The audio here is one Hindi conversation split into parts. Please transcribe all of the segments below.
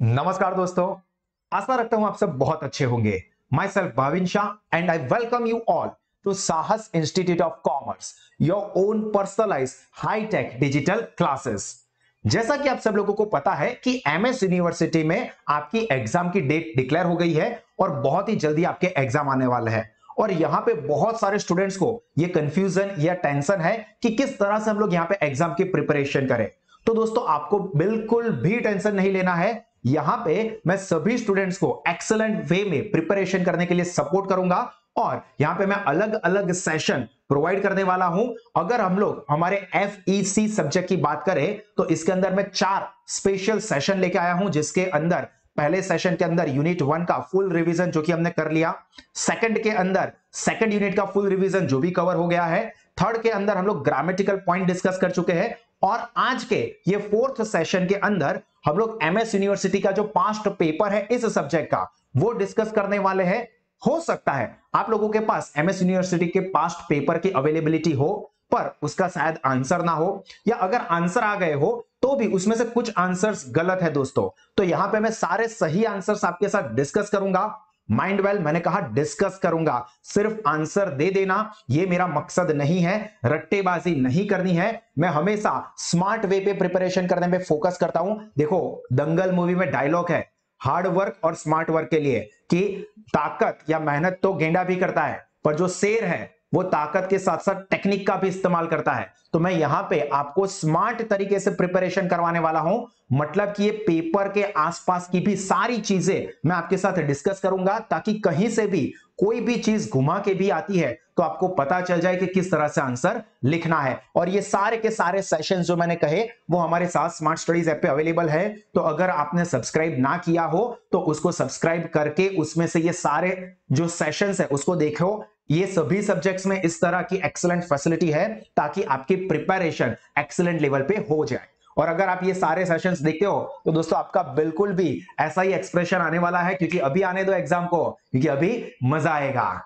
नमस्कार दोस्तों, आशा रखता हूं आप सब बहुत अच्छे होंगे। Myself Bhavin Shah and I welcome you all to Sahas Institute of Commerce, your own personalised hitech digital classes. जैसा कि आप सब लोगों को पता है कि एमएस यूनिवर्सिटी में आपकी एग्जाम की डेट डिक्लेयर हो गई है और बहुत ही जल्दी आपके एग्जाम आने वाले हैं। और यहां पे बहुत सारे स्टूडेंट्स को ये कंफ्यूजन या टेंशन है कि किस तरह से हम लोग यहां पे एग्जाम की प्रिपरेशन करें। तो दोस्तों, आपको बिल्कुल भी टेंशन नहीं लेना है। यहां पे मैं सभी स्टूडेंट्स को एक्सीलेंट वे में प्रिपरेशन करने के लिए सपोर्ट करूंगा और यहां पे मैं अलग अलग सेशन प्रोवाइड करने वाला हूं। अगर हम लोग हमारे FEC सब्जेक्ट की बात करें तो इसके अंदर मैं 4 स्पेशल सेशन लेके आया हूं, जिसके अंदर पहले सेशन के अंदर यूनिट 1 का फुल रिवीजन जो कि हमने कर लिया, सेकंड के अंदर सेकंड यूनिट का फुल रिवीजन जो भी कवर हो गया है, थर्ड के अंदर हम लोग ग्रामेटिकल पॉइंट डिस्कस कर चुके हैं और आज के ये फोर्थ सेशन के अंदर हम लोग एमएस यूनिवर्सिटी का जो पास्ट पेपर है इस सब्जेक्ट का वो डिस्कस करने वाले हैं। हो सकता है आप लोगों के पास एमएस यूनिवर्सिटी के पास्ट पेपर की अवेलेबिलिटी हो पर उसका शायद आंसर ना हो, या अगर आंसर आ गए हो तो भी उसमें से कुछ आंसर्स गलत है दोस्तों। तो यहां पे मैं सारे सही आंसर्स आपके साथ डिस्कस करूंगा। माइंड वेल, मैंने कहा डिस्कस करूंगा, सिर्फ आंसर दे देना ये मेरा मकसद नहीं है, रट्टेबाजी नहीं करनी है। मैं हमेशा स्मार्ट वे पे प्रिपरेशन करने में फोकस करता हूं। देखो, दंगल मूवी में डायलॉग है हार्ड वर्क और स्मार्ट वर्क के लिए कि ताकत या मेहनत तो गेंडा भी करता है, पर जो शेर है वो ताकत के साथ साथ टेक्निक का भी इस्तेमाल करता है। तो मैं यहां पे आपको स्मार्ट तरीके से प्रिपरेशन करवाने वाला हूं, मतलब कि ये पेपर के आसपास की भी सारी चीजें मैं आपके साथ डिस्कस करूंगा ताकि कहीं से भी कोई भी चीज घुमा के भी आती है तो आपको पता चल जाए कि किस तरह से आंसर लिखना है। और ये सारे के सारे सेशंस जो मैंने कहे वो हमारे साथ स्मार्ट स्टडीज ऐप पे अवेलेबल है। तो अगर आपने सब्सक्राइब ना किया हो तो उसको सब्सक्राइब करके उसमें से ये सारे जो सेशंस है उसको देखो। ये सभी सब्जेक्ट्स में इस तरह की एक्सीलेंट फैसिलिटी है ताकि आपकी प्रिपरेशन एक्सीलेंट लेवल पे हो जाए। और अगर आप ये सारे सेशंस देखते हो तो दोस्तों आपका बिल्कुल भी ऐसा ही एक्सप्रेशन आने वाला है, क्योंकि अभी आने दो एग्जाम को, क्योंकि अभी मजा आएगा।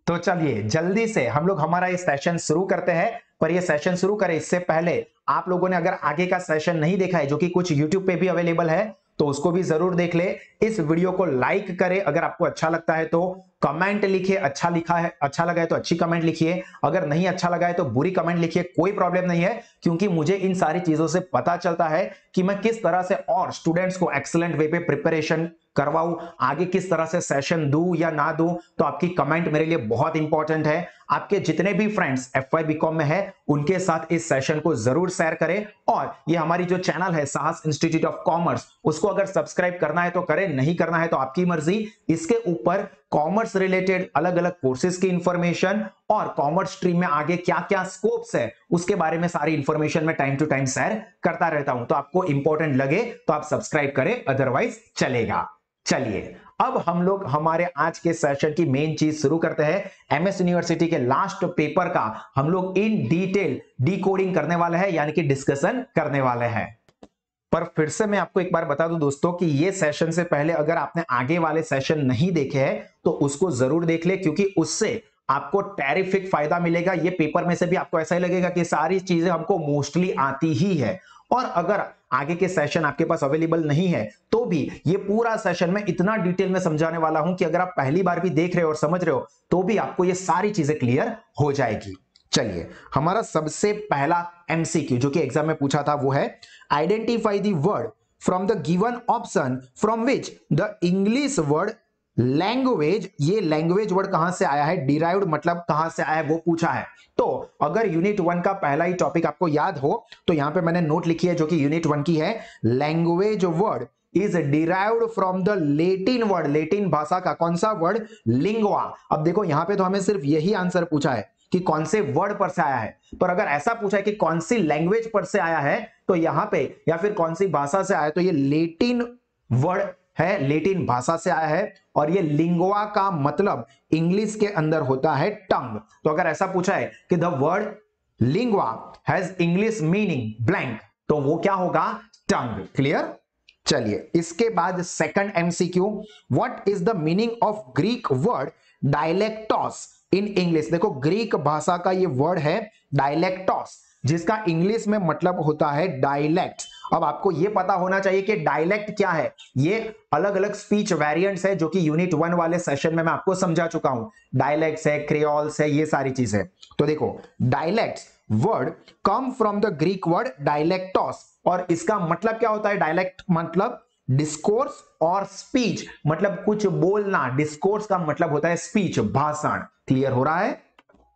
तो चलिए जल्दी से हम लोग हमारा ये सेशन शुरू करते हैं। पर ये सेशन शुरू करें इससे पहले आप लोगों ने अगर आगे का सेशन नहीं देखा है जो कि कुछ YouTube पे भी अवेलेबल है तो उसको भी जरूर देख ले। इस वीडियो को लाइक करें अगर आपको अच्छा लगता है तो, कमेंट लिखिए, अच्छा लिखा है, अच्छा लगा है तो अच्छी कमेंट लिखिए, अगर नहीं अच्छा लगा है तो बुरी कमेंट लिखिए, कोई प्रॉब्लम नहीं है, क्योंकि मुझे इन सारी चीजों से पता चलता है कि मैं किस तरह से और स्टूडेंट्स को एक्सीलेंट वे पे प्रिपरेशन करवाऊं, आगे किस तरह से सेशन दूं या ना दूं। तो आपकी कमेंट मेरे लिए बहुत इंपॉर्टेंट है। आपके जितने भी फ्रेंड्स FY BCom में है उनके साथ इस सेशन को जरूर शेयर करें। और ये हमारी जो चैनल है साहस इंस्टीट्यूट ऑफ कॉमर्स, उसको अगर सब्सक्राइब करना है तो करें, नहीं करना है तो आपकी मर्जी। इसके ऊपर कॉमर्स रिलेटेड अलग अलग कोर्सेज की इंफॉर्मेशन और कॉमर्स स्ट्रीम में आगे क्या क्या स्कोप्स है उसके बारे में सारी इंफॉर्मेशन मैं टाइम टू टाइम शेयर करता रहता हूं। तो आपको इंपॉर्टेंट लगे तो आप सब्सक्राइब करें, अदरवाइज चलेगा। चलिए अब हम लोग हमारे आज के सेशन की मेन चीज शुरू करते हैं। एमएस यूनिवर्सिटी के लास्ट पेपर का हम लोग इन डिटेल डिकोडिंग करने वाले हैं, यानी कि डिस्कशन करने वाले हैं। पर फिर से मैं आपको एक बार बता दूं दोस्तों कि ये सेशन से पहले अगर आपने आगे वाले सेशन नहीं देखे हैं तो उसको जरूर देख ले, क्योंकि उससे आपको टेरिफिक फायदा मिलेगा। ये पेपर में से भी आपको ऐसा ही लगेगा कि सारी चीजें हमको मोस्टली आती ही है। और अगर आगे के सेशन आपके पास अवेलेबल नहीं है तो भी ये पूरा सेशन मैं इतना डिटेल में समझाने वाला हूं कि अगर आप पहली बार भी देख रहे हो और समझ रहे हो तो भी आपको ये सारी चीजें क्लियर हो जाएगी। चलिए, हमारा सबसे पहला MCQ जो कि एग्जाम में पूछा था वो है identify the word from the given option from which the English word language, ये लैंग्वेज वर्ड कहां से आया है, डिराइव्ड मतलब कहां से आया है वो पूछा है। तो अगर यूनिट 1 का पहला ही टॉपिक आपको याद हो तो यहां पे मैंने नोट लिखी है जो कि यूनिट 1 की है, language word is derived from the Latin word, Latin भाषा का कौन सा वर्ड, लिंगवा। अब देखो यहां पे तो हमें सिर्फ यही आंसर पूछा है कि कौन से वर्ड पर से आया है, पर अगर ऐसा पूछा है कि कौन सी लैंग्वेज पर से आया है तो यहां पे या फिर कौन सी भाषा से आया है तो ये लेटिन वर्ड है, लेटिन भाषा से आया है। और ये लिंगवा का मतलब इंग्लिश के अंदर होता है टंग। तो अगर ऐसा पूछा है कि the word lingua has English meaning blank तो वो क्या होगा, टंग। क्लियर। चलिए इसके बाद second MCQ, what is the meaning of Greek word dialektos in English. देखो ग्रीक भाषा का ये वर्ड है डायलेक्टोस, जिसका इंग्लिश में मतलब होता है डायलेक्ट। अब आपको यह पता होना चाहिए कि डायलेक्ट क्या है। ये अलग अलग स्पीच वेरिएंट्स है जो कि यूनिट 1 वाले सेशन में मैं आपको समझा चुका हूं। डायलेक्ट्स है, क्रियोल्स है, ये सारी चीजें। तो देखो, dialects word come from the Greek word dialektos, और इसका मतलब क्या होता है? डायलेक्ट मतलब डिस्कोर्स और स्पीच, मतलब कुछ बोलना। डिस्कोर्स का मतलब होता है स्पीच, भाषण। क्लियर हो रहा है?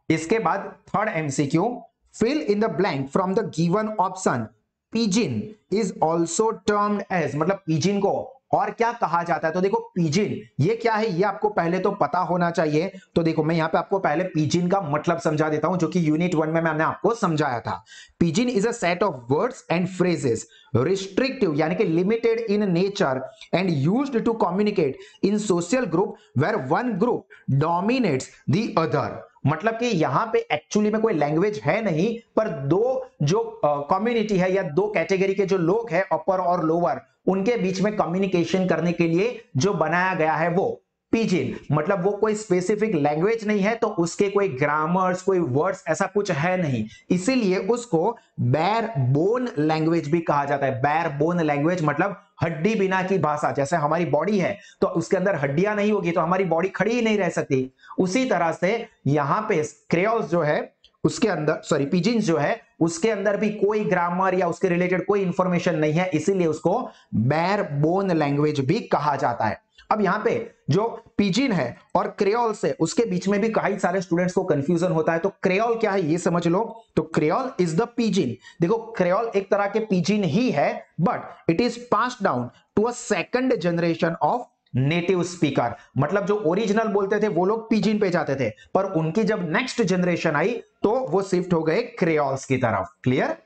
इसके बाद third MCQ, fill in the blank from the given option. Pidgin is also termed as, मतलब पिजिन को और क्या कहा जाता है? तो देखो, पिजिन ये क्या है, ये आपको पहले तो पता होना चाहिए। तो देखो, मैं यहां पे आपको पहले पिजिन का मतलब समझा देता हूं, जो कि यूनिट 1 में मैंने आपको समझाया था। Pidgin is a set of words and phrases, restrictive यानी कि limited in nature and used to communicate in social group where one group dominates the other. मतलब कि यहां पे एक्चुअली में कोई लैंग्वेज है नहीं, पर दो जो कम्युनिटी है या दो कैटेगरी के जो लोग हैं, अपर और लोअर, उनके बीच में कम्युनिकेशन करने के लिए जो बनाया गया है वो पिजिन। मतलब वो कोई स्पेसिफिक लैंग्वेज नहीं है, तो उसके कोई ग्रामर्स, कोई वर्ड्स ऐसा कुछ है नहीं, इसीलिए उसको बैर बोन लैंग्वेज भी कहा जाता है। बैर बोन लैंग्वेज मतलब हड्डी बिना की भाषा। जैसे हमारी बॉडी है तो उसके अंदर हड्डियां नहीं होगी तो हमारी बॉडी खड़ी ही नहीं रह सकती, उसी तरह से यहां पे क्रेओल्स जो है उसके अंदर, सॉरी पिजिन्स जो है उसके अंदर भी कोई ग्रामर या उसके रिलेटेड कोई इंफॉर्मेशन नहीं है, इसीलिए उसको बैर बोन लैंग्वेज भी कहा जाता है। अब यहां पे जो पिजिन है और क्रेओल से उसके बीच में भी कई सारे स्टूडेंट्स को कंफ्यूजन होता है। तो क्रेओल क्या है ये समझ लो। तो क्रेओल इज द पिजिन। देखो, क्रेओल एक तरह के पिजिन ही है, but it is passed down to a second generation of native speaker. मतलब जो ओरिजिनल बोलते थे वो लोग पिजिन पे जाते थे, पर उनकी जब नेक्स्ट जनरेशन आई तो वो शिफ्ट हो गए क्रेओल्स की तरफ। Clear?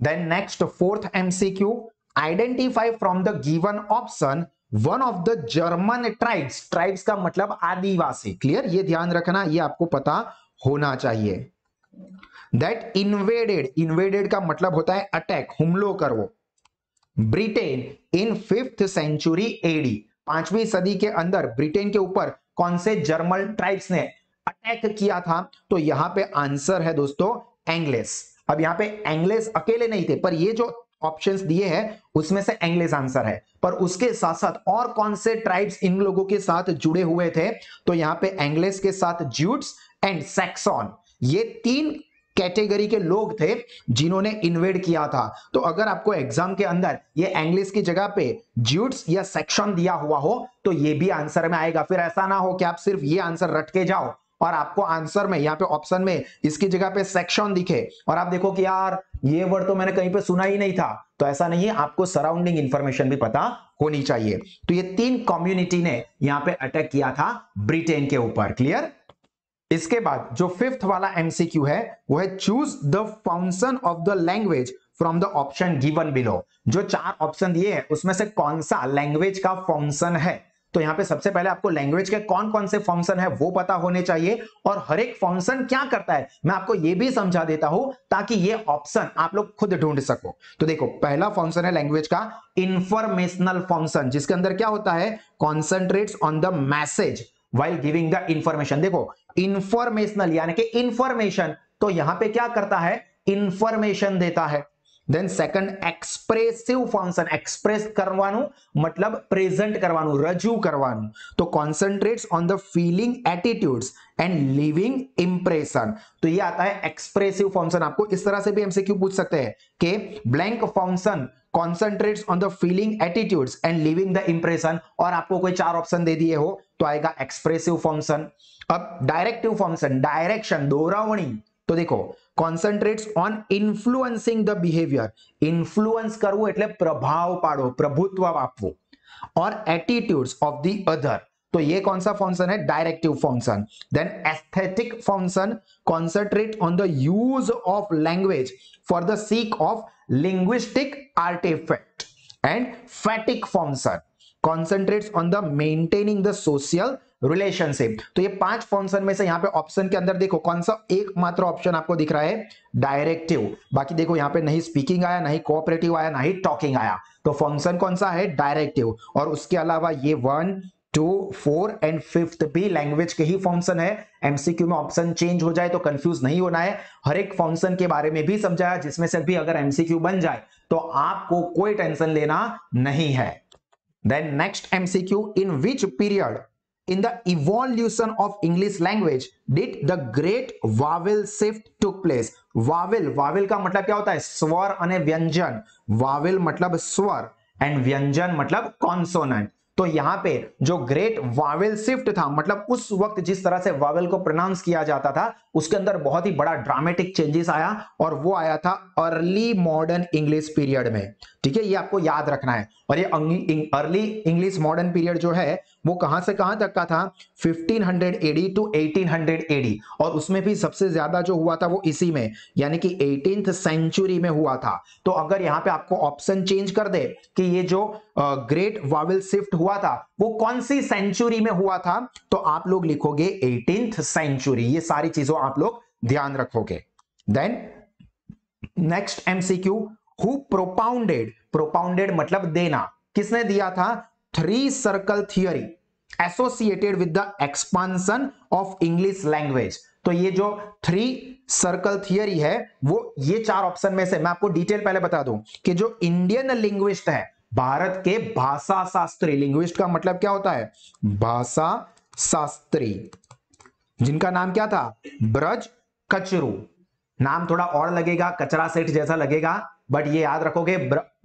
Then next fourth MCQ, identify from the given option one of the German tribes. Tribes का मतलब आदिवासी। क्लियर? ये ध्यान रखना, ये आपको पता होना चाहिए। दैट इन्वेडेड, इन्वेडेड का मतलब होता है अटैक, हमलो करो, Britain in 5th century AD. 5वीं सदी के अंदर ब्रिटेन के ऊपर कौन से जर्मन ट्राइब्स ने अटैक किया था? तो यहां पे आंसर है दोस्तों एंग्लिश। अब यहां पे एंग्लिश अकेले नहीं थे, पर ये जो ऑप्शंस दिए हैं उसमें से एंग्लिश आंसर है, पर उसके साथ साथ और कौन से ट्राइब्स इन लोगों के साथ जुड़े हुए थे? तो यहां पे एंग्लिश के साथ ज्यूट्स एंड सैक्सन, ये तीन कैटेगरी के लोग थे जिन्होंने इन्वेड किया था। तो अगर आपको एग्जाम के अंदर ये इंग्लिश की जगह पे ज्यूट्स या सेक्शन दिया हुआ हो तो ये भी आंसर में आएगा। फिर ऐसा ना हो कि आप सिर्फ ये आंसर रट के जाओ और आपको आंसर में यहाँ पे ऑप्शन में इसकी जगह पे सेक्शन दिखे और आप देखो कि यार ये वर्ड तो मैंने कहीं पे सुना ही नहीं था। तो ऐसा नहीं है, आपको सराउंडिंग इंफॉर्मेशन भी पता होनी चाहिए। तो ये तीन कम्युनिटी ने यहाँ पे अटैक किया था ब्रिटेन के ऊपर। क्लियर? इसके बाद जो फिफ्थ वाला एमसीक्यू है वो है choose the function of the language from the option given below. जो चार ऑप्शन दिए हैं उसमें से कौन सा लैंग्वेज का फंक्शन है? तो यहां पे सबसे पहले आपको लैंग्वेज के कौन कौन से फंक्शन है वो पता होने चाहिए और हर एक फंक्शन क्या करता है मैं आपको ये भी समझा देता हूं ताकि ये ऑप्शन आप लोग खुद ढूंढ सको। तो देखो, पहला फंक्शन है लैंग्वेज का इंफॉर्मेशनल फंक्शन, जिसके अंदर क्या होता है? Concentrates on the message while giving the information। देखो, इंफॉर्मेशनल यानी कि इंफॉर्मेशन, तो यहां पे क्या करता है? इंफॉर्मेशन देता है। Then second expressive function, express करवानु मतलब प्रेजेंट करवानु, रजू करवानु, तो concentrates on the feeling, attitudes and living impression. तो ये आता है एक्सप्रेसिव फंक्शन। आपको इस तरह से भी एमसीक्यू पूछ सकते हैं कि blank function concentrates on the feeling, attitudes and living the impression, और आपको कोई चार ऑप्शन दे दिए हो तो आएगा एक्सप्रेसिव फंक्शन। अब डायरेक्टिव फंक्शन, डायरेक्शन, दोहरावणी, तो देखो concentrates on influencing the behaviour, influence करવું એટલે પ્રભાવ પાડવો, પ્રભુત્વ આપવું, और एटीट्यूड्स ऑफ द अदर, तो ये कौन सा फंक्शन है? Directive function. Then aesthetic function concentrate on the use of language for the seek of linguistic artefact, and phatic function concentrates on the maintaining the social relationship. तो ये पांच फंक्शन में से यहां पे ऑप्शन के अंदर देखो कौन सा एकमात्र ऑप्शन आपको दिख रहा है? डायरेक्टिव। बाकी देखो यहां पे नहीं स्पीकिंग आया, नहीं कोऑपरेटिव आया, नहीं टॉकिंग आया, तो फंक्शन कौन सा है? डायरेक्टिव। और उसके अलावा ये 1, 2, 4 एंड 5th भी लैंग्वेज के ही फंक्शन है। एमसीक्यू में ऑप्शन चेंज हो जाए तो कंफ्यूज नहीं होना है, हर एक फंक्शन के बारे में भी समझाया, जिसमें से भी अगर एमसीक्यू बन जाए तो आपको कोई टेंशन लेना नहीं है। Then next MCQ, in which period in the evolution of English language did the great vowel shift took place? Wavell का मतलब क्या होता है? स्वर अने व्यंजन। वावेल मतलब स्वर एंड व्यंजन मतलब कॉन्सोनेंट। तो यहां पे जो ग्रेट वावेल शिफ्ट था, मतलब उस वक्त जिस तरह से वावेल को प्रोनाउंस किया जाता था उसके अंदर बहुत ही बड़ा ड्रामेटिक चेंजेस आया, और वो आया था अर्ली मॉडर्न इंग्लिश पीरियड में। ठीक है, ये आपको याद रखना है। और ये अर्ली इंग्लिश मॉडर्न पीरियड जो है वो कहां से कहां तक का था? 1500 एडी टू 1800 एडी, और उसमें भी सबसे ज्यादा जो हुआ था वो इसी में, यानी कि 18th सेंचुरी में हुआ था। तो अगर यहां पे आपको ऑप्शन चेंज कर दे कि ये जो ग्रेट वावेल शिफ्ट हुआ था वो कौन सी सेंचुरी में हुआ था, तो आप लोग लिखोगे 18th सेंचुरी। ये सारी चीजों आप लोग ध्यान रखोगे। Then next MCQ, who propounded मतलब देना, किसने दिया था? 3 circle theory associated with the expansion of English language. तो ये जो 3 सर्कल थियरी है वो ये 4 ऑप्शन में से, मैं आपको डिटेल पहले बता दूं कि जो इंडियन लिंग्विस्ट है, भारत के भाषा शास्त्री, लिंग्विस्ट का मतलब क्या होता है? भाषा शास्त्री, जिनका नाम क्या था? ब्रज कचरू। नाम थोड़ा और लगेगा, कचरा सेठ जैसा लगेगा, बट ये याद रखोगे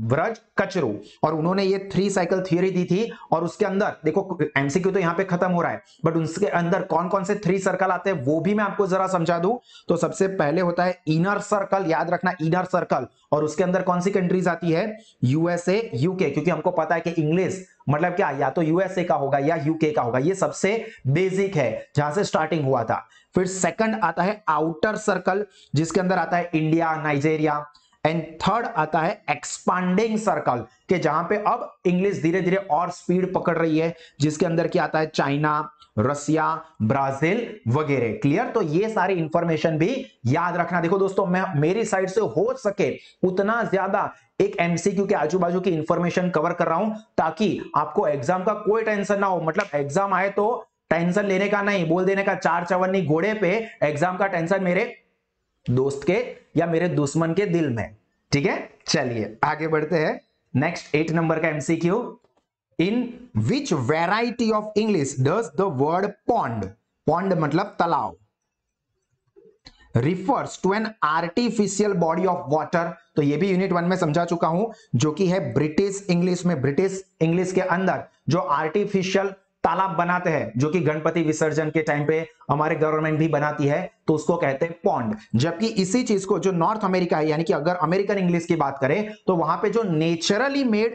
ब्रज कचरू। और उन्होंने ये 3 साइकिल थियरी दी थी, और उसके अंदर देखो एमसीक्यू तो यहां पे खत्म हो रहा है, बट उसके अंदर कौन कौन से 3 सर्कल आते हैं वो भी मैं आपको जरा समझा दूं। तो सबसे पहले होता है इनर सर्कल, याद रखना इनर सर्कल, और उसके अंदर कौन सी कंट्रीज आती है? यूएसए, यूके, क्योंकि हमको पता है कि इंग्लिश मतलब क्या, या तो यूएसए का होगा या यूके का होगा, ये सबसे बेसिक है जहां से स्टार्टिंग हुआ था। फिर सेकंड आता है आउटर सर्कल, जिसके अंदर आता है इंडिया, नाइजीरिया, एंड थर्ड आता है एक्सपांडिंग सर्कल, के जहां पे अब इंग्लिश धीरे धीरे और स्पीड पकड़ रही है, जिसके अंदर क्या आता है? चाइना, रसिया, ब्राजील वगैरह। क्लियर? तो ये सारी इंफॉर्मेशन भी याद रखना। देखो दोस्तों, मैं मेरी साइड से हो सके उतना ज्यादा एक एमसीक्यू के आजू बाजू की इंफॉर्मेशन कवर कर रहा हूं, ताकि आपको एग्जाम का कोई टेंशन ना हो। मतलब एग्जाम आए तो टेंशन लेने का नहीं, बोल देने का 4 चवन्नी घोड़े पे, एग्जाम का टेंशन मेरे दोस्त के या मेरे दुश्मन के दिल में। ठीक है, चलिए आगे बढ़ते हैं। नेक्स्ट 8 नंबर का MCQ, in which variety of English does the word pond, pond मतलब तालाब, refers to an artificial body of water. तो ये भी यूनिट 1 में समझा चुका हूं, जो कि है ब्रिटिश इंग्लिश में। ब्रिटिश इंग्लिश के अंदर जो आर्टिफिशियल तालाब बनाते हैं, जो कि गणपति विसर्जन के टाइम पे हमारे गवर्नमेंट भी बनाती है, तो उसको कहते हैं पॉन्ड। जबकि इसी चीज को जो नॉर्थ अमेरिका है, यानी कि अगर अमेरिकन इंग्लिश की बात करें तो वहां पे जो नेचुरली मेड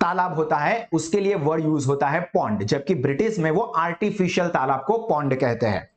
तालाब होता है उसके लिए वर्ड यूज होता है पॉन्ड, जबकि ब्रिटिश में वो आर्टिफिशियल तालाब को पॉन्ड कहते हैं।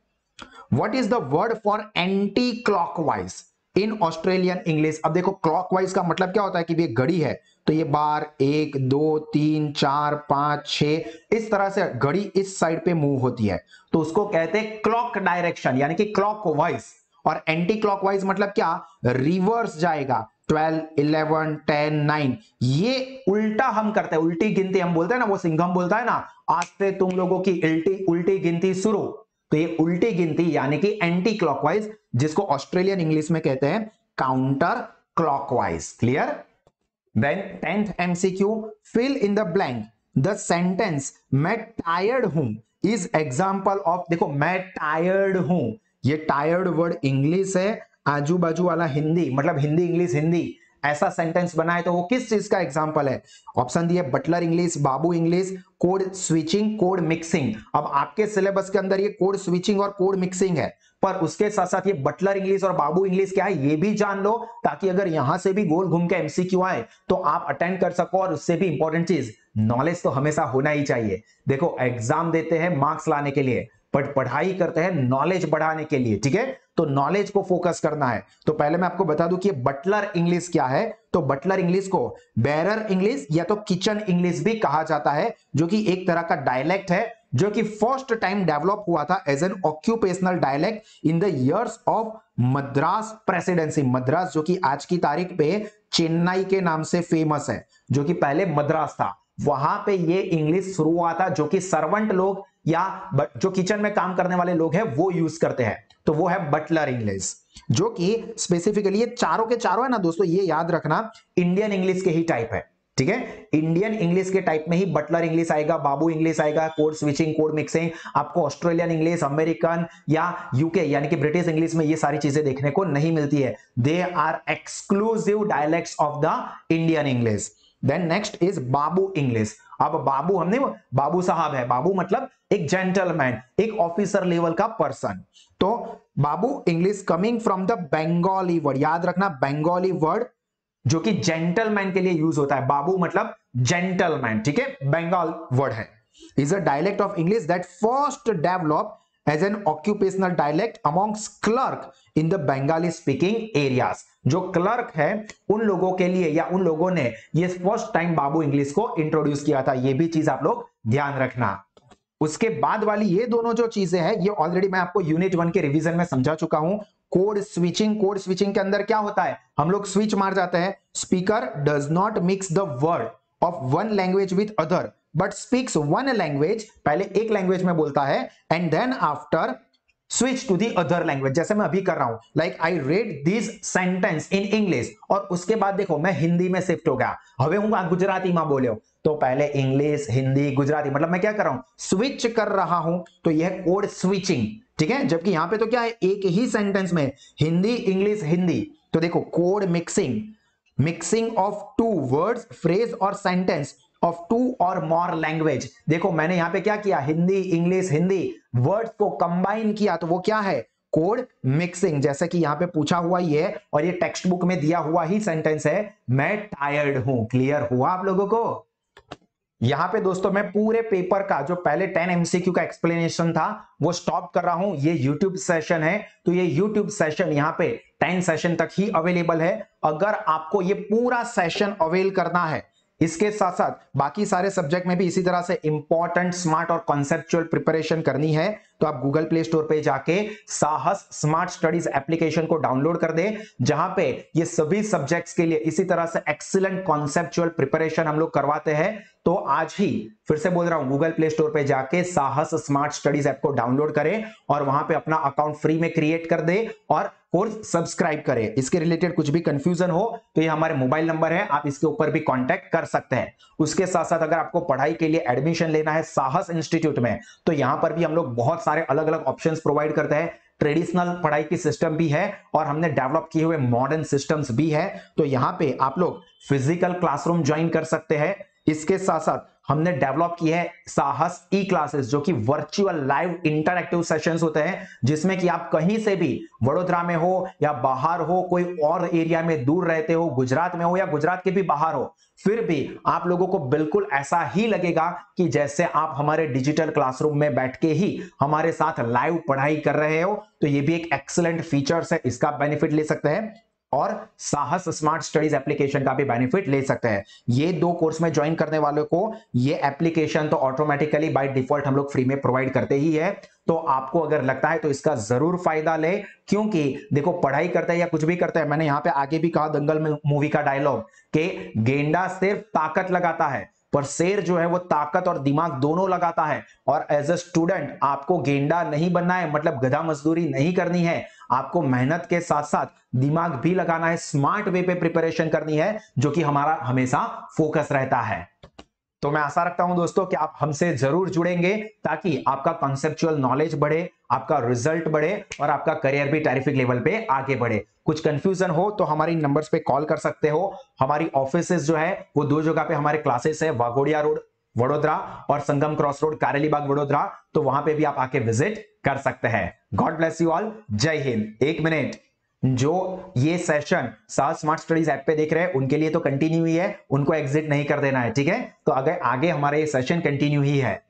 What is the word for anti clockwise in Australian English? अब देखो क्लॉकवाइज का मतलब क्या होता है कि ये घड़ी है, तो ये बार 1 2 3 4 5 6 इस तरह से घड़ी इस साइड पे मूव होती है, तो उसको कहते हैं क्लॉक डायरेक्शन, यानी कि क्लॉकवाइज। और एंटी क्लॉकवाइज मतलब क्या? रिवर्स जाएगा, 12 11 10 9, ये उल्टा हम करते हैं, उल्टी गिनती हम बोलते हैं ना, वो सिंघम बोलता है ना, आज से तुम लोगों की उल्टी गिनती शुरू। तो ये उल्टी गिनती यानी कि एंटी क्लॉकवाइज, जिसको ऑस्ट्रेलियन इंग्लिश में कहते हैं counter clockwise. Clear? Then 10th MCQ, fill in the blank, the sentence मैं टायर्ड हूं इज एग्जाम्पल ऑफ। देखो मैं टायर्ड हूं, ये टायर्ड वर्ड इंग्लिश है, आजू बाजू वाला हिंदी, मतलब हिंदी इंग्लिश हिंदी, ऐसा सेंटेंस बनाए तो वो किस चीज का एग्जाम्पल है? ऑप्शन दिए butler English, babu English, code switching, code mixing. अब आपके सिलेबस के अंदर ये कोड स्विचिंग और कोड मिक्सिंग है, पर उसके साथ साथ ये बटलर इंग्लिश और बाबू इंग्लिश क्या है ये भी जान लो, ताकि अगर यहां से भी गोल घूम के एमसीक्यू आए तो आप अटेंड कर सको। और उससे भी इंपॉर्टेंट चीज, नॉलेज तो हमेशा होना ही चाहिए। देखो एग्जाम देते हैं मार्क्स लाने के लिए, बट पढ़ाई करते हैं नॉलेज बढ़ाने के लिए। ठीक है, तो नॉलेज को फोकस करना है। तो पहले मैं आपको बता दूं कि बटलर इंग्लिश क्या है। तो बटलर इंग्लिश को बैरर इंग्लिश या तो किचन इंग्लिश भी कहा जाता है, जो कि एक तरह का डायलेक्ट है, जो कि फर्स्ट टाइम डेवलप हुआ था as an occupational dialect in the years of Madras presidency. Madras जो कि आज की तारीख पे चेन्नई के नाम से फेमस है, जो कि पहले मद्रास था। वहां पे ये इंग्लिश शुरू हुआ था, जो कि सर्वेंट लोग या जो किचन में काम करने वाले लोग हैं वो यूज करते हैं। तो वो है बटलर इंग्लिश, जो कि स्पेसिफिकली ये चारों के चारों है ना दोस्तों, ये याद रखना इंडियन इंग्लिश के ही टाइप है, ठीक है। इंडियन इंग्लिश के टाइप में ही बटलर इंग्लिश आएगा, बाबू इंग्लिश आएगा, कोड स्विचिंग, कोड मिक्सिंग। आपको ऑस्ट्रेलियन इंग्लिश, अमेरिकन या यूके यानी कि ब्रिटिश इंग्लिश में ये सारी चीजें देखने को नहीं मिलती है। They are exclusive dialects of the Indian English. Then next is babu English. अब बाबू हमने बाबू साहब है, बाबू मतलब एक जेंटलमैन, एक ऑफिसर लेवल का पर्सन। तो babu English coming from the Bengali word, याद रखना बंगाली वर्ड जो कि जेंटलमैन के लिए यूज होता है। बाबू मतलब जेंटलमैन, ठीक है, बंगाल वर्ड है। Is a dialect of English that first develop as an occupational dialect amongst clerk in the Bengali speaking areas. जो क्लर्क है उन लोगों के लिए या उन लोगों ने ये फर्स्ट टाइम बाबू इंग्लिश को इंट्रोड्यूस किया था। ये भी चीज आप लोग ध्यान रखना। उसके बाद वाली ये दोनों जो चीजें हैं ये ऑलरेडी मैं आपको यूनिट 1 के रिवीजन में समझा चुका हूं। कोड स्विचिंग, कोड स्विचिंग के अंदर क्या होता है, हम लोग स्विच मार जाते हैं। Speaker does not mix the word of one language with other but speaks one language, पहले एक लैंग्वेज में बोलता है and then after switch to the other language, जैसे मैं अभी कर रहा हूं, like I read this sentence in English, और उसके बाद देखो मैं हिंदी में शिफ्ट हो गया, हवे हूं गुजराती में बोले, तो पहले इंग्लिश, हिंदी, गुजराती, मतलब मैं क्या कर रहा हूं, स्विच कर रहा हूं। तो यह कोड स्विचिंग, ठीक है। जबकि यहां पे तो क्या है, एक ही सेंटेंस में हिंदी, इंग्लिश, हिंदी। तो देखो code mixing, mixing of two words, phrase और सेंटेंस ऑफ टू और मोर लैंग्वेज। देखो मैंने यहां पे क्या किया, हिंदी, इंग्लिश, हिंदी वर्ड्स को कंबाइन किया, तो वो क्या है, कोड मिक्सिंग। जैसे कि यहां पे पूछा हुआ ही है और ये टेक्स्ट बुक में दिया हुआ ही सेंटेंस है, मैं टायर्ड हूं। क्लियर हुआ आप लोगों को? यहां पे दोस्तों मैं पूरे पेपर का जो पहले 10 एमसीक्यू का एक्सप्लेनेशन था वो स्टॉप कर रहा हूं। ये यूट्यूब सेशन है, तो ये यूट्यूब सेशन यहां पे 10 सेशन तक ही अवेलेबल है। अगर आपको ये पूरा सेशन अवेल करना है, इसके साथ साथ बाकी सारे सब्जेक्ट में भी इसी तरह से इंपॉर्टेंट, स्मार्ट और कॉन्सेप्चुअल प्रिपरेशन करनी है, तो आप गूगल प्ले स्टोर पे जाके साहस स्मार्ट स्टडीज एप्लीकेशन को डाउनलोड कर दे, जहां पे ये सभी सब्जेक्ट्स के लिए इसी तरह से एक्सीलेंट कॉन्सेप्चुअल प्रिपरेशन हम लोग करवाते हैं। तो आज ही फिर से बोल रहा हूं, गूगल प्ले स्टोर पे जाके साहस स्मार्ट स्टडीज ऐप को डाउनलोड करें और वहां पे अपना अकाउंट फ्री में क्रिएट कर दे और कोर्स सब्सक्राइब करें। इसके रिलेटेड कुछ भी कंफ्यूजन हो तो ये हमारे मोबाइल नंबर है, आप इसके ऊपर भी कांटेक्ट कर सकते हैं। उसके साथ साथ अगर आपको पढ़ाई के लिए एडमिशन लेना है साहस इंस्टीट्यूट में, तो यहां पर भी हम लोग बहुत सारे अलग अलग ऑप्शंस प्रोवाइड करते हैं। ट्रेडिशनल पढ़ाई की सिस्टम भी है और हमने डेवलप किए हुए मॉडर्न सिस्टम्स भी है। तो यहां पे आप लोग फिजिकल क्लासरूम ज्वाइन कर सकते हैं। इसके साथ साथ हमने डेवलप की है साहस ई क्लासेस, जो कि वर्चुअल लाइव इंटरैक्टिव सेशंस होते हैं, जिसमें कि आप कहीं से भी, वडोदरा में हो या बाहर हो, कोई और एरिया में दूर रहते हो, गुजरात में हो या गुजरात के भी बाहर हो, फिर भी आप लोगों को बिल्कुल ऐसा ही लगेगा कि जैसे आप हमारे डिजिटल क्लासरूम में बैठ के ही हमारे साथ लाइव पढ़ाई कर रहे हो। तो ये भी एक एक्सीलेंट फीचर्स है, इसका बेनिफिट ले सकते हैं और साहस स्मार्ट स्टडीज एप्लीकेशन का भी बेनिफिट ले सकते हैं। ये दो कोर्स में ज्वाइन करने वालों को ये एप्लीकेशन तो ऑटोमेटिकली बाय डिफॉल्ट हम लोग फ्री में प्रोवाइड करते ही है। तो आपको अगर लगता है तो इसका जरूर फायदा ले, क्योंकि देखो पढ़ाई करते हैं या कुछ भी करते हैं, मैंने यहां पे आगे भी कहा दंगल में मूवी का डायलॉग कि गेंडा सिर्फ ताकत लगाता है पर शेर जो है वो ताकत और दिमाग दोनों लगाता है। और एज अ स्टूडेंट आपको गेंडा नहीं बनना है, मतलब गधा मजदूरी नहीं करनी है, आपको मेहनत के साथ साथ दिमाग भी लगाना है, स्मार्ट वे पे प्रिपरेशन करनी है, जो कि हमारा हमेशा फोकस रहता है। तो मैं आशा रखता हूं दोस्तों कि आप हमसे जरूर जुड़ेंगे ताकि आपका कॉन्सेप्चुअल नॉलेज बढ़े, आपका रिजल्ट बढ़े और आपका करियर भी टेरिफिक लेवल पे आगे बढ़े। कुछ कंफ्यूजन हो तो हमारी नंबर्स पे कॉल कर सकते हो। हमारी ऑफिसेस जो है वो दो जगह पे हमारे क्लासेस है, वाघोडिया रोड वडोदरा और संगम क्रॉस रोड कारेलीबाग वडोदरा, तो वहां पे भी आप आके विजिट कर सकते हैं। गॉड ब्लेस यू ऑल, जय हिंद। एक मिनट, जो ये सेशन साहस स्मार्ट स्टडीज ऐप पे देख रहे हैं उनके लिए तो कंटिन्यू ही है, उनको एग्जिट नहीं कर देना है, ठीक है। तो अगर आगे हमारे ये सेशन कंटिन्यू ही है।